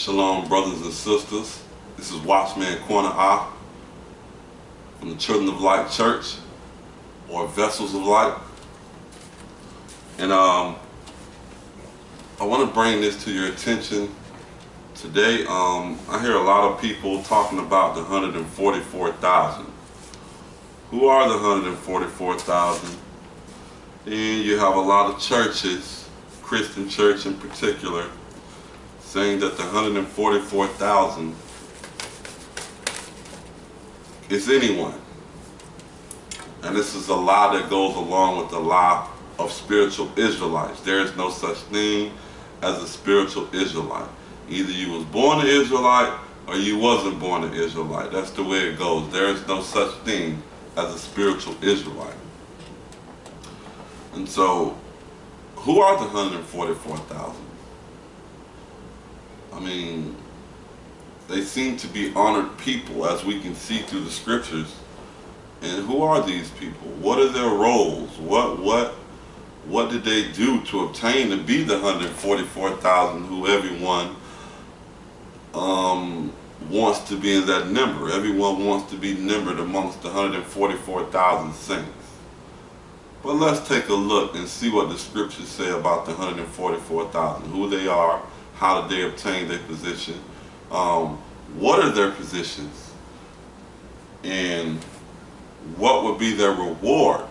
Shalom, brothers and sisters. This is Watchman Corner I from the Children of Light Church, or Vessels of Light. And I want to bring this to your attention today. I hear a lot of people talking about the 144,000. Who are the 144,000? And you have a lot of churches, Christian church in particular, saying that the 144,000 is anyone. And this is a lie that goes along with the lie of spiritual Israelites. There is no such thing as a spiritual Israelite. Either you was born an Israelite or you wasn't born an Israelite. That's the way it goes. There is no such thing as a spiritual Israelite. And so, who are the 144,000? I mean, they seem to be honored people, as we can see through the scriptures. And who are these people? What are their roles? What did they do to obtain to be the 144,000 who everyone wants to be in that number? Everyone wants to be numbered amongst the 144,000 saints. But let's take a look and see what the scriptures say about the 144,000, who they are, how did they obtain their position, what are their positions, and what would be their reward.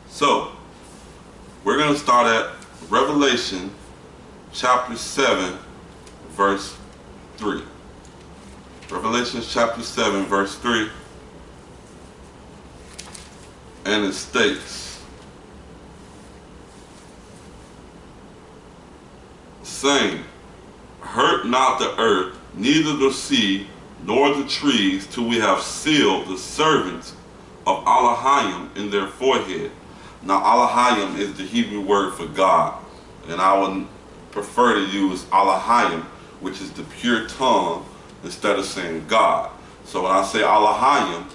So, we're going to start at Revelation chapter 7, verse 3. Revelation chapter 7, verse 3. And it states, saying, hurt not the earth, neither the sea, nor the trees, till we have sealed the servants of Elohim in their forehead. Now, Elohim is the Hebrew word for God, and I would prefer to use Elohim, which is the pure tongue, instead of saying God. So when I say Elohim,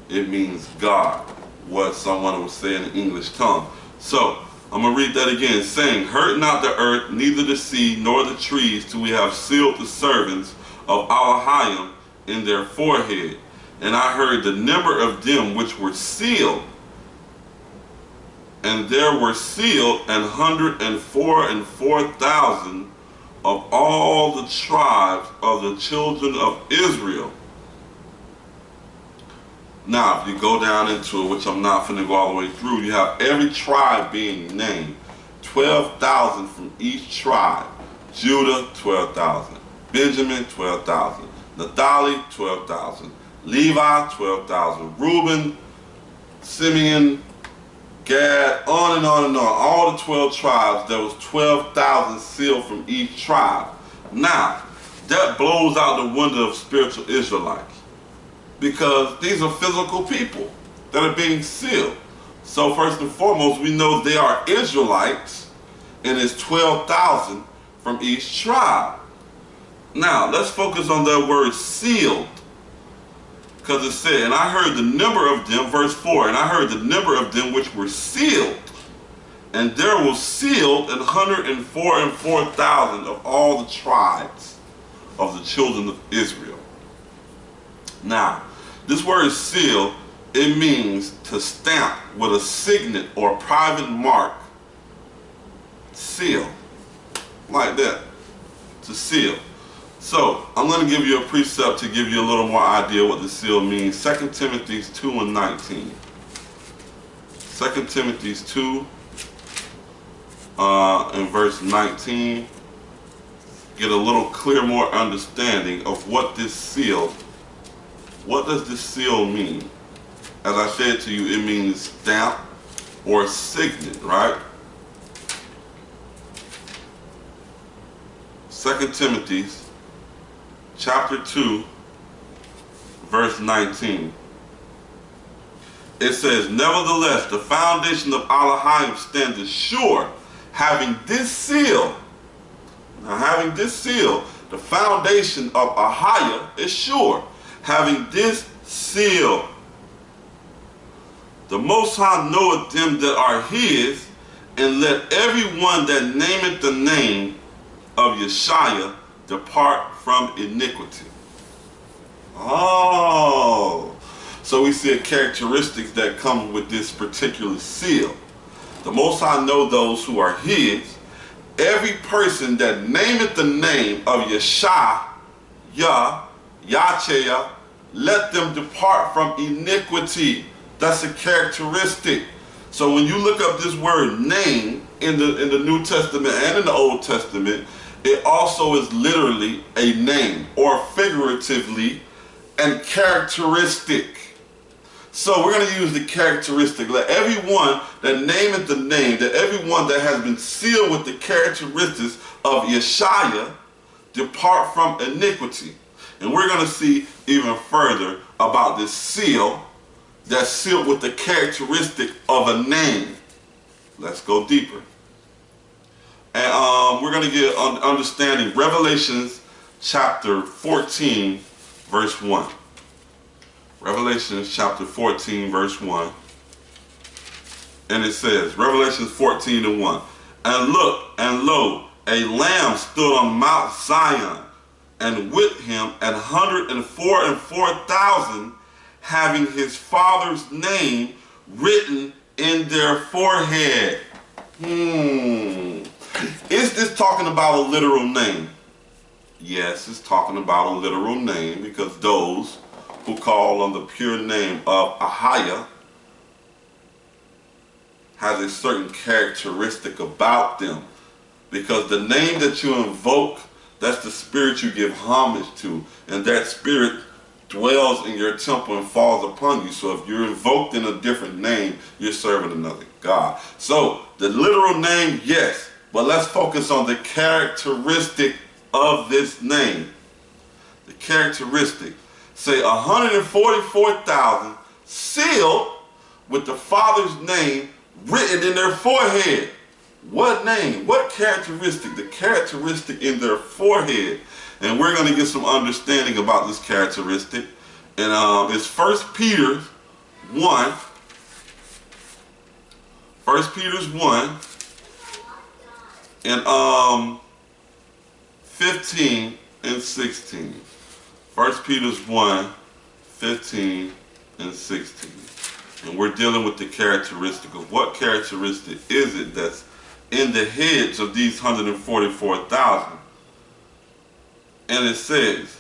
it means God, what someone would say in the English tongue. So I'm going to read that again, saying, hurt not the earth, neither the sea, nor the trees, till we have sealed the servants of Elohim in their forehead. And I heard the number of them which were sealed, and there were sealed 144,000 of all the tribes of the children of Israel. Now, if you go down into it, which I'm not going to go all the way through, you have every tribe being named. 12,000 from each tribe. Judah, 12,000. Benjamin, 12,000. Naphtali, 12,000. Levi, 12,000. Reuben, Simeon, Gad, on and on and on. All the 12 tribes, there was 12,000 sealed from each tribe. Now, that blows out the window of spiritual Israelites, because these are physical people that are being sealed. So first and foremost, we know they are Israelites, and it's 12,000 from each tribe. Now, let's focus on that word sealed, because it said, and I heard the number of them, verse 4, and I heard the number of them which were sealed, and there was sealed 144,000 of all the tribes of the children of Israel. Now, this word seal, it means to stamp with a signet or private mark. Seal. Like that. To seal. So, I'm going to give you a precept to give you a little more idea what the seal means. 2 Timothy 2 and 19. 2 Timothy 2 and verse 19. Get a little clear, more understanding of what this seal, what does this seal mean? As I said to you, it means stamp or signet, right? 2 Timothy chapter 2, verse 19. It says, nevertheless, the foundation of Elohim standeth sure, having this seal. Now, having this seal, the foundation of Ahiah is sure, having this seal. The Most High knoweth them that are his, and let everyone that nameth the name of Yeshua depart from iniquity. Oh, so we see a characteristics that come with this particular seal. The Most High know those who are his. Every person that nameth the name of Yeshua, Yahweh, let them depart from iniquity. That's a characteristic. So when you look up this word name in the New Testament and in the Old Testament, it also is literally a name, or figuratively and characteristic. So we're going to use the characteristic. Let everyone that nameth the name, that everyone that has been sealed with the characteristics of Yeshua, depart from iniquity. And we're going to see even further about this seal that's sealed with the characteristic of a name. Let's go deeper. And we're going to get understanding Revelations chapter 14, verse 1. Revelations chapter 14, verse 1. And it says, Revelations 14 and 1. And look, and lo, a lamb stood on Mount Zion, and with him 144,000, having his father's name written in their forehead. Is this talking about a literal name? Yes, it's talking about a literal name, because those who call on the pure name of Ahia has a certain characteristic about them. Because the name that you invoke, that's the spirit you give homage to, and that spirit dwells in your temple and falls upon you. So if you're invoked in a different name, you're serving another God. So the literal name, yes, but let's focus on the characteristic of this name. The characteristic. Say 144,000 sealed with the Father's name written in their forehead. What name? What characteristic? The characteristic in their forehead. And we're going to get some understanding about this characteristic. And it's 1 Peter 1. 1 Peter 1. And 15 and 16. 1 Peter 1, 15 and 16. And we're dealing with the characteristic of what characteristic is it that's in the heads of these 144,000. And it says,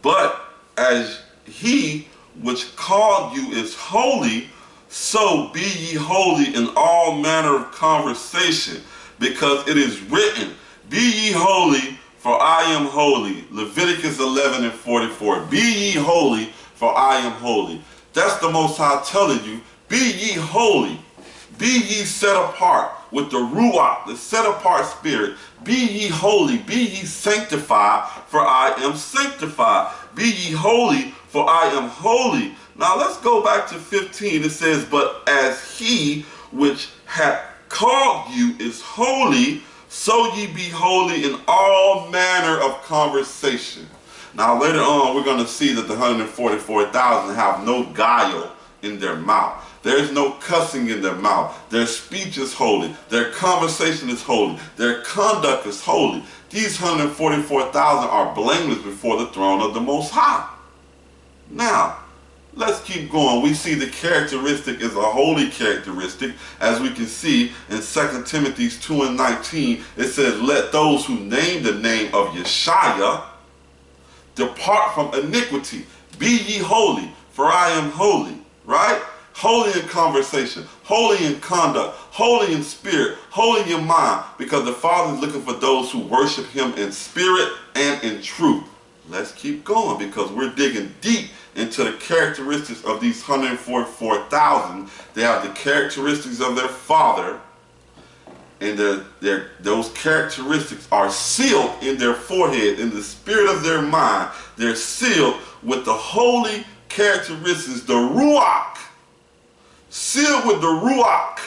but as he which called you is holy, so be ye holy in all manner of conversation, because it is written, be ye holy, for I am holy. Leviticus 11 and 44. Be ye holy, for I am holy. That's the Most High telling you, be ye holy. Be ye set apart with the Ruach, the set apart spirit. Be ye holy, be ye sanctified, for I am sanctified. Be ye holy, for I am holy. Now let's go back to 15. It says, but as he which hath called you is holy, so ye be holy in all manner of conversation. Now later on, we're going to see that the 144,000 have no guile in their mouth. There's no cussing in their mouth. Their speech is holy. Their conversation is holy. Their conduct is holy. These 144,000 are blameless before the throne of the Most High. Now, let's keep going. We see the characteristic is a holy characteristic. As we can see in 2 Timothy 2 and 19, it says, let those who name the name of Yeshua depart from iniquity. Be ye holy, for I am holy. Right? Holy in conversation, holy in conduct, holy in spirit, holy in mind, because the Father is looking for those who worship him in spirit and in truth. Let's keep going, because we're digging deep into the characteristics of these 144,000. They have the characteristics of their Father, and those characteristics are sealed in their forehead, in the spirit of their mind. They're sealed with the holy characteristics, the Ruach. Sealed with the Ruach.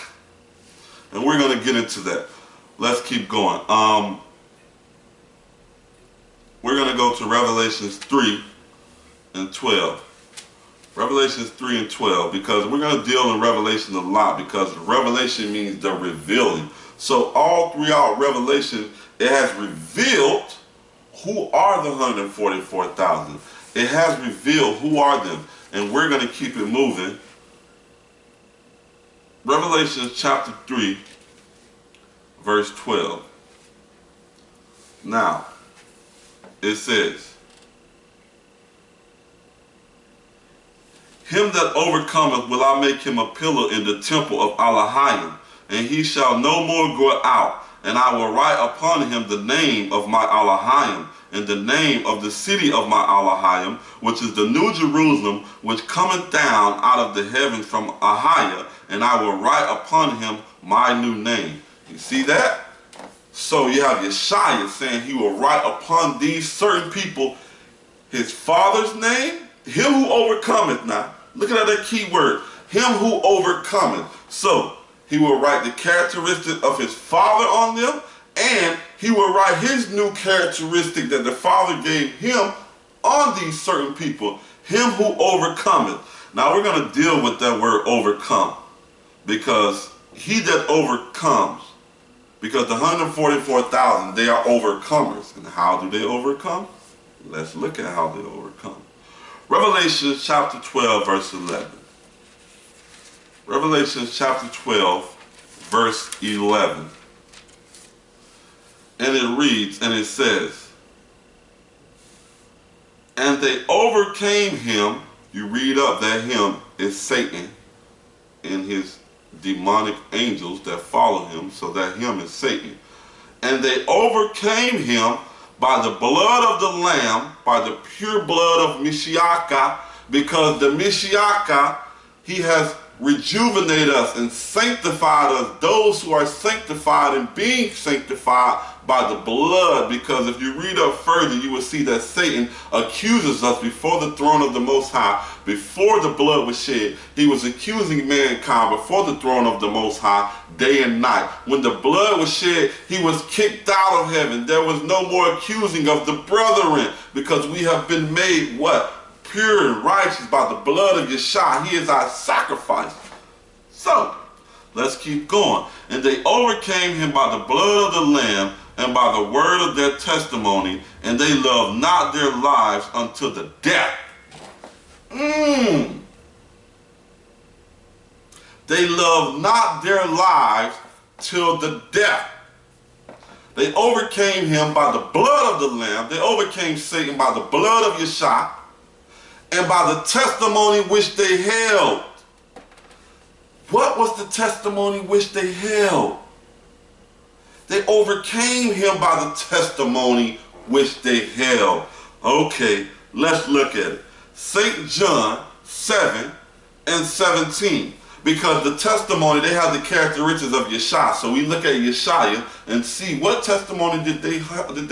And we're going to get into that. Let's keep going. We're going to go to Revelations 3 and 12. Revelations 3 and 12, because we're going to deal in Revelation a lot, because Revelation means the revealing. So all throughout Revelation, it has revealed Who are the 144,000? It has revealed who are them. And we're going to keep it moving. Revelation chapter 3, verse 12. Now, it says, him that overcometh will I make him a pillar in the temple of Elohim, and he shall no more go out. And I will write upon him the name of my Elohim, and the name of the city of my Elohim, which is the new Jerusalem, which cometh down out of the heavens from Ahiah, and I will write upon him my new name. You see that? So you have Yeshaya saying he will write upon these certain people his father's name, him who overcometh. Now, look at that key word, him who overcometh. So he will write the characteristic of his father on them, and he will write his new characteristic that the Father gave him on these certain people, him who overcometh. Now we're going to deal with that word overcome, because he that overcomes, because the 144,000, they are overcomers. And how do they overcome? Let's look at how they overcome. Revelation chapter 12, verse 11. Revelation chapter 12, verse 11. And it reads, and it says, and they overcame him. You read up that him is Satan and his demonic angels that follow him. So that him is Satan. And they overcame him by the blood of the Lamb, by the pure blood of Mashiach, because the Mashiach, he has rejuvenated us and sanctified us, those who are sanctified and being sanctified by the blood. Because if you read up further, you will see that Satan accuses us before the throne of the Most High. Before the blood was shed, he was accusing mankind before the throne of the Most High day and night. When the blood was shed, he was kicked out of heaven. There was no more accusing of the brethren, because we have been made what? Pure and righteous by the blood of Yeshua. He is our sacrifice. So, let's keep going. And they overcame him by the blood of the Lamb and by the word of their testimony, and they loved not their lives unto the death. They loved not their lives till the death. They overcame him by the blood of the Lamb. They overcame Satan by the blood of Yeshua, and by the testimony which they held. What was the testimony which they held? They overcame him by the testimony which they held. Okay, let's look at it. St. John 7 and 17. Because the testimony, they have the characteristics of Yeshua. So we look at Yeshua and see what testimony did they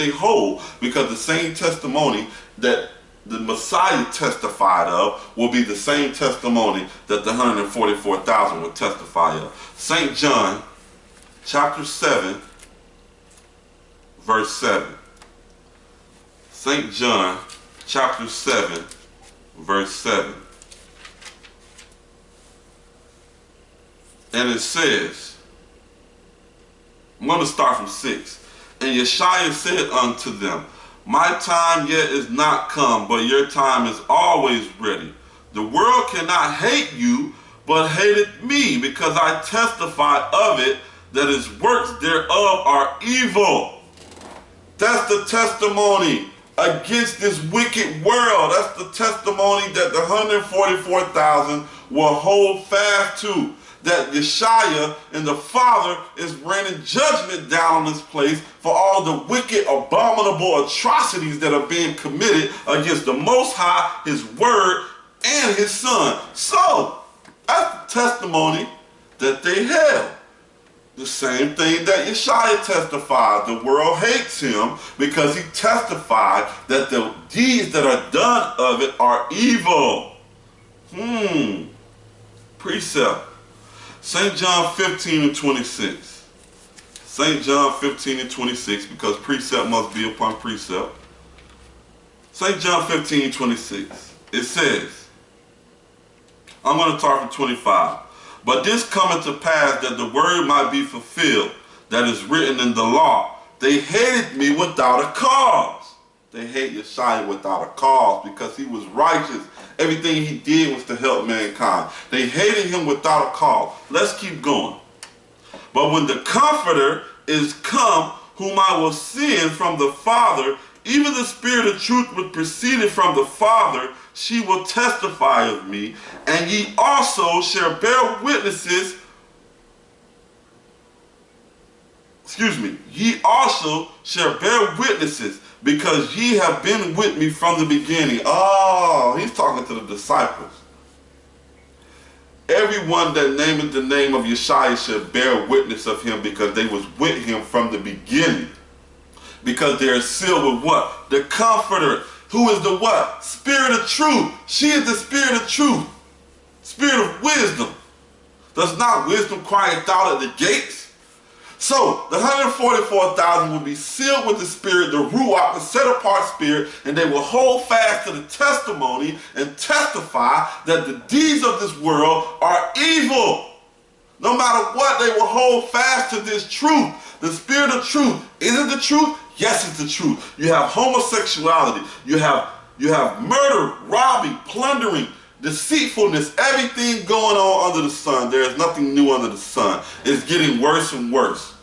hold. Because the same testimony that the Messiah testified of will be the same testimony that the 144,000 will testify of. St. John chapter 7, verse 7. St. John chapter 7, verse 7. And it says, I'm going to start from 6. And Yeshua said unto them, my time yet is not come, but your time is always ready. The world cannot hate you, but hateth me, because I testify of it, that his works thereof are evil. That's the testimony against this wicked world. That's the testimony that the 144,000 will hold fast to. That Yeshua and the Father is raining judgment down on this place for all the wicked, abominable atrocities that are being committed against the Most High, his word, and his Son. So, that's the testimony that they held. The same thing that Yeshua testified. The world hates him because he testified that the deeds that are done of it are evil. Precept. St. John 15 and 26. St. John 15 and 26, because precept must be upon precept. St. John 15 and 26. It says, I'm going to start from 25. But this cometh to pass that the word might be fulfilled, that is written in the law. They hated me without a cause. They hate Yeshua without a cause because he was righteous. Everything he did was to help mankind. They hated him without a cause. Let's keep going. But when the Comforter is come, whom I will send from the Father, even the Spirit of truth which proceeded from the Father, she will testify of me, and ye also shall bear witnesses. Ye also shall bear witnesses, because ye have been with me from the beginning. Oh, he's talking to the disciples. Everyone that nameth the name of Yeshua shall bear witness of him, because they was with him from the beginning. Because they are sealed with what? The Comforter, who is the what? Spirit of truth. She is the Spirit of truth. Spirit of wisdom. Does not wisdom crieth out at the gates? So, the 144,000 will be sealed with the Spirit, the Ruach, the set-apart Spirit, and they will hold fast to the testimony and testify that the deeds of this world are evil. No matter what, they will hold fast to this truth. The Spirit of truth. Is it the truth? Yes, it's the truth. You have homosexuality. You have murder, robbing, plundering, deceitfulness, everything going on under the sun. There is nothing new under the sun. It's getting worse and worse.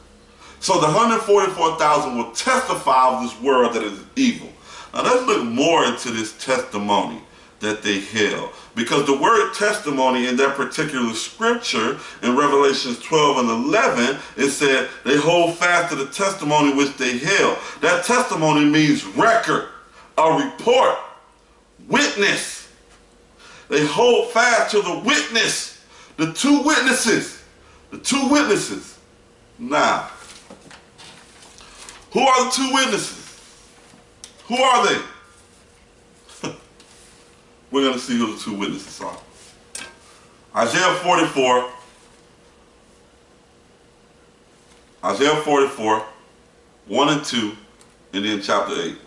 So the 144,000 will testify of this world that is evil. Now let's look more into this testimony that they held. Because the word testimony in that particular scripture in Revelations 12 and 11, it said they hold fast to the testimony which they held. That testimony means record, a report, witness. They hold fast to the witness, the two witnesses, the two witnesses. Now, who are the two witnesses? Who are they? We're going to see who the two witnesses are. Isaiah 44. Isaiah 44, 1 and 2, and then chapter 8.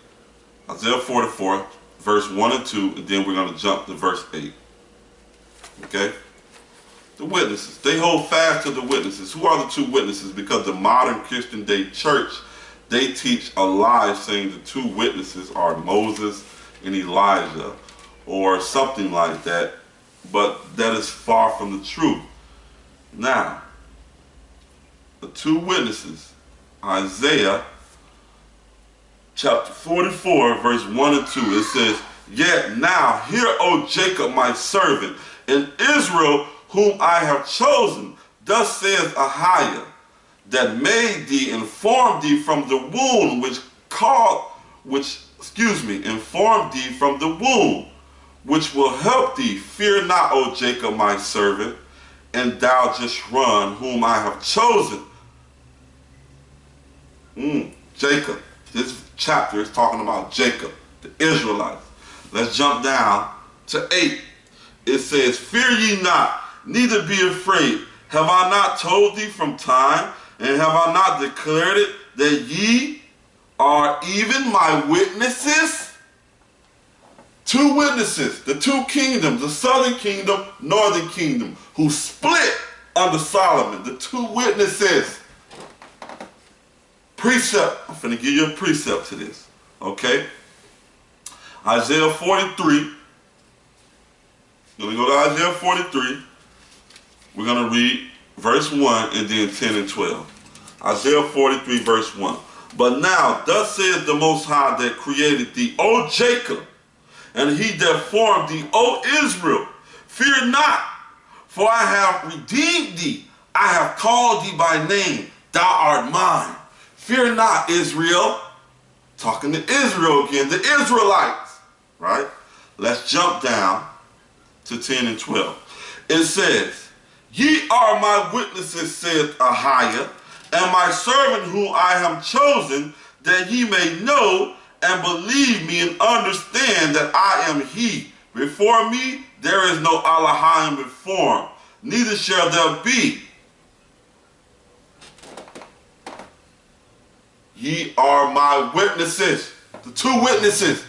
Isaiah 44, verse 1 and 2, and then we're going to jump to verse 8. Okay? The witnesses. They hold fast to the witnesses. Who are the two witnesses? Because the modern Christian Day church, they teach a lie saying the two witnesses are Moses and Elijah, or something like that, but that is far from the truth. Now, the two witnesses, Isaiah chapter 44, verse 1 and 2, it says, Yet now hear, O Jacob, my servant, and Israel, whom I have chosen, thus saith Ahiah, that made thee and formed thee from the womb, informed thee from the womb, which will help thee. Fear not, O Jacob, my servant, and thou just run, whom I have chosen. Jacob. This chapter is talking about Jacob, the Israelites. Let's jump down to 8. It says, Fear ye not, neither be afraid. Have I not told thee from time, and have I not declared it, that ye are even my witnesses? Two witnesses, the two kingdoms, the southern kingdom, northern kingdom, who split under Solomon. The two witnesses. Precept. I'm going to give you a precept to this. Okay? Isaiah 43. We're going to go to Isaiah 43. We're going to read verse 1 and then 10 and 12. Isaiah 43 verse 1. But now, thus saith the Most High that created thee, O Jacob, and he that formed thee, O Israel, fear not, for I have redeemed thee. I have called thee by name. Thou art mine. Fear not, Israel. Talking to Israel again, the Israelites. Right? Let's jump down to 10 and 12. It says, Ye are my witnesses, saith Ahiah, and my servant whom I have chosen, that ye may know and believe me and understand that I am he. Before me there is no Elohim before him, neither shall there be. Ye are my witnesses, the two witnesses,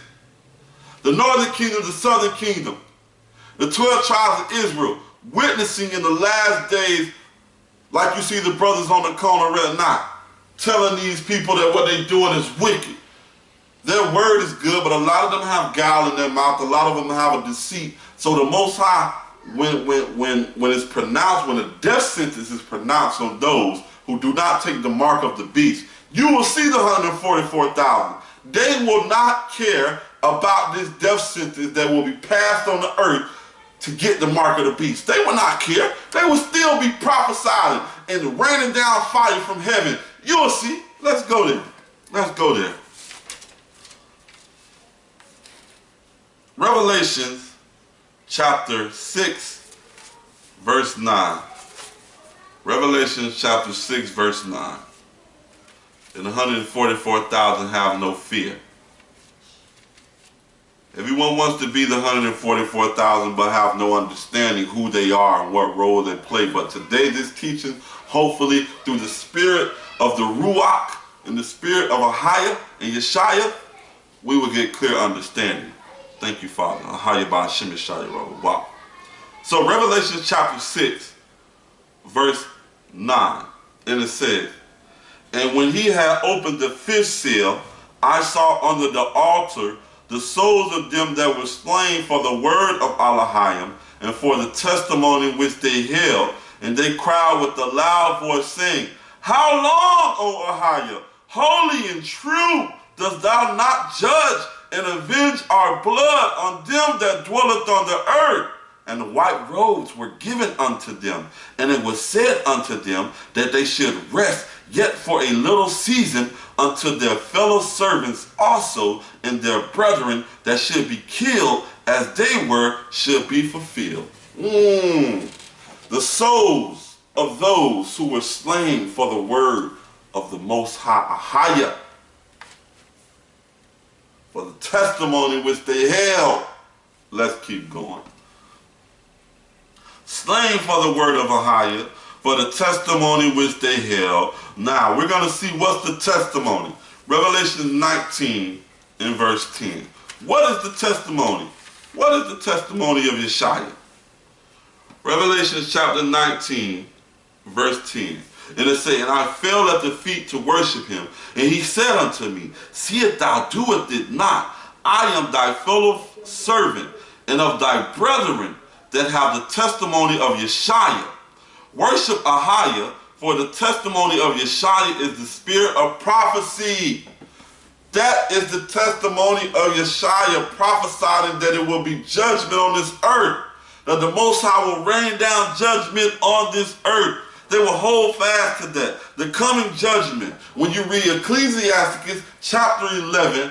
the northern kingdom, the southern kingdom, the 12 tribes of Israel, witnessing in the last days, like you see the brothers on the corner right now, telling these people that what they're doing is wicked. Their word is good, but a lot of them have guile in their mouth. A lot of them have a deceit. So the Most High, when it's pronounced, when a death sentence is pronounced on those who do not take the mark of the beast, you will see the 144,000. They will not care about this death sentence that will be passed on the earth to get the mark of the beast. They will not care. They will still be prophesying and raining down fire from heaven. You will see. Let's go there. Let's go there. Revelation chapter 6, verse 9. Revelation chapter 6, verse 9. And 144,000 have no fear. Everyone wants to be the 144,000 but have no understanding who they are and what role they play. But today this teaching, hopefully through the spirit of the Ruach and the spirit of Ahia and Yeshaya, we will get clear understanding. Thank you, Father. Ahia by Hashem Yeshaya. Wow. So Revelation chapter 6, verse 9. And it says, and when he had opened the fifth seal, I saw under the altar the souls of them that were slain for the word of Elohim and for the testimony which they held. And they cried with a loud voice, saying, how long, O Ahia, holy and true, dost thou not judge and avenge our blood on them that dwelleth on the earth? And the white robes were given unto them, and it was said unto them that they should rest yet for a little season unto their fellow servants also, and their brethren that should be killed as they were should be fulfilled. The souls of those who were slain for the word of the Most High, Ahia, for the testimony which they held. Let's keep going. Slain for the word of Ahia, for the testimony which they held. Now, we're going to see what's the testimony. Revelation 19 in verse 10. What is the testimony? What is the testimony of Yeshaya? Revelation chapter 19, verse 10. And it says, and I fell at the feet to worship him. And he said unto me, seest thou doest it not? I am thy fellow servant and of thy brethren that have the testimony of Yeshaya. Worship Ahia, for the testimony of Yeshaya is the spirit of prophecy. That is the testimony of Yeshaya, prophesying that it will be judgment on this earth, that the Most High will rain down judgment on this earth. They will hold fast to that. The coming judgment. When you read Ecclesiastes chapter 11,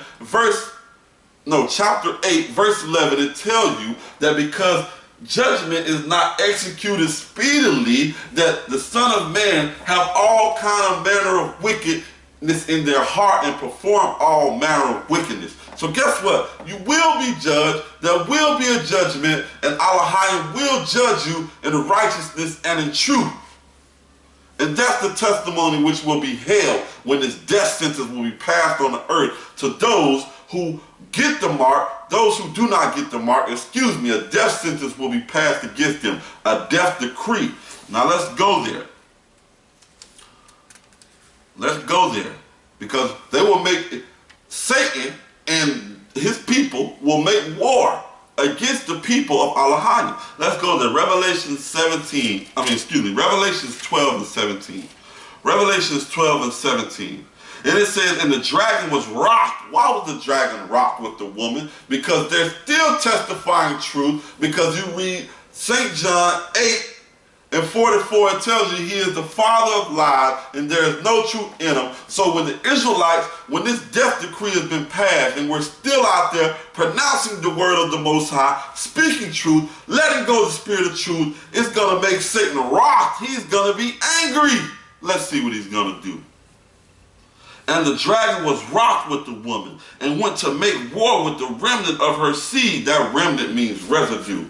chapter 8, verse 11, it tells you that because judgment is not executed speedily, that the Son of Man have all kind of manner of wickedness in their heart and perform all manner of wickedness. So guess what? You will be judged. There will be a judgment, and Elohim will judge you in righteousness and in truth. And that's the testimony which will be held when this death sentence will be passed on the earth to those who get the mark. Those who do not get the mark, a death sentence will be passed against them, a death decree. Now let's go there. Let's go there. Because they will make, Satan and his people will make war against the people of Elohim. Let's go to Revelation 12 and 17. Revelations 12 and 17. And it says, and the dragon was rocked. Why was the dragon rocked with the woman? Because they're still testifying truth. Because you read St. John 8 and 44, it tells you he is the father of lies and there is no truth in him. So when the Israelites, when this death decree has been passed and we're still out there pronouncing the word of the Most High, speaking truth, letting go of the spirit of truth, it's going to make Satan rocked. He's going to be angry. Let's see what he's going to do. And the dragon was wroth with the woman and went to make war with the remnant of her seed. That remnant means residue.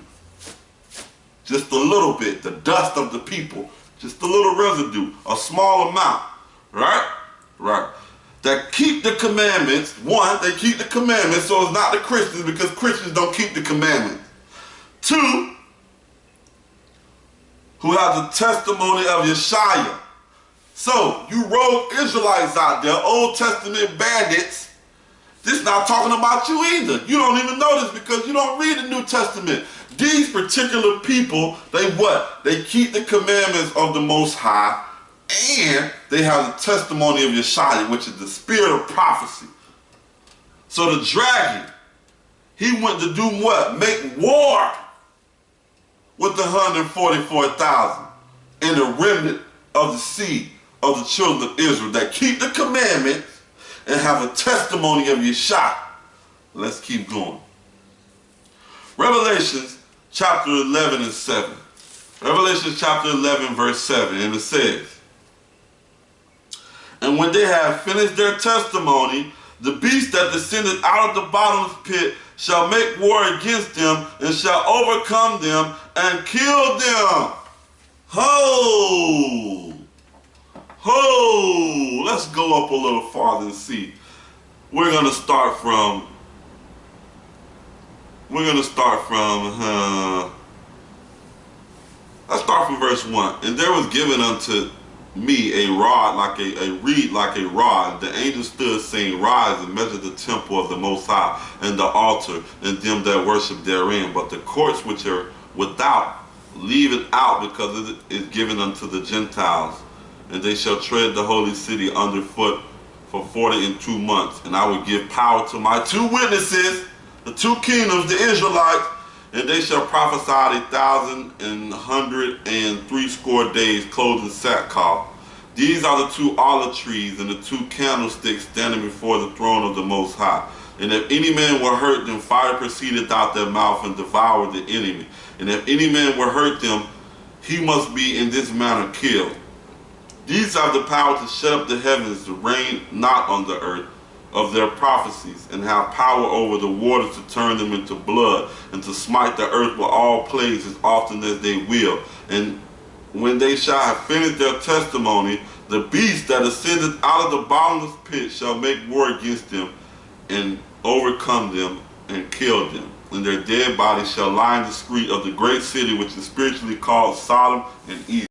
Just a little bit, the dust of the people. Just a little residue, a small amount. Right? Right. That keep the commandments. One, they keep the commandments, so it's not the Christians, because Christians don't keep the commandments. Two, who have the testimony of Yeshaya. So, you rogue Israelites out there, Old Testament bandits, This is not talking about you either. You don't even know this because you don't read the New Testament. These particular people, they what? They keep the commandments of the Most High, and they have the testimony of Yeshua, which is the spirit of prophecy. So the dragon, he went to do what? Make war with the 144,000 and the remnant of the seed of the children of Israel that keep the commandments and have a testimony of Yeshua. Let's keep going. Revelations chapter 11 and 7. Revelation chapter 11 verse 7, and it says, and when they have finished their testimony, the beast that descended out of the bottomless pit shall make war against them and shall overcome them and kill them. Ho! Ho! Let's go up a little farther and see. We're going to start from let's start from verse 1. And there was given unto me a rod like a reed like a rod. The angel stood saying, rise and measure the temple of the Most High and the altar and them that worship therein. But the courts which are without, leave it out, because it is given unto the Gentiles. And they shall tread the holy city underfoot for 42 months. And I will give power to my two witnesses, the two kingdoms, the Israelites, and they shall prophesy 1,160 days, clothed in sackcloth. These are the two olive trees and the two candlesticks standing before the throne of the Most High. And if any man were hurt them, fire proceeded out their mouth and devoured the enemy. And if any man were hurt them, he must be in this manner killed. These have the power to shut up the heavens, to rain not on the earth of their prophecies, and have power over the waters to turn them into blood, and to smite the earth with all plagues as often as they will. And when they shall have finished their testimony, the beast that ascended out of the bottomless pit shall make war against them, and overcome them, and kill them. And their dead bodies shall lie in the street of the great city, which is spiritually called Sodom and Egypt.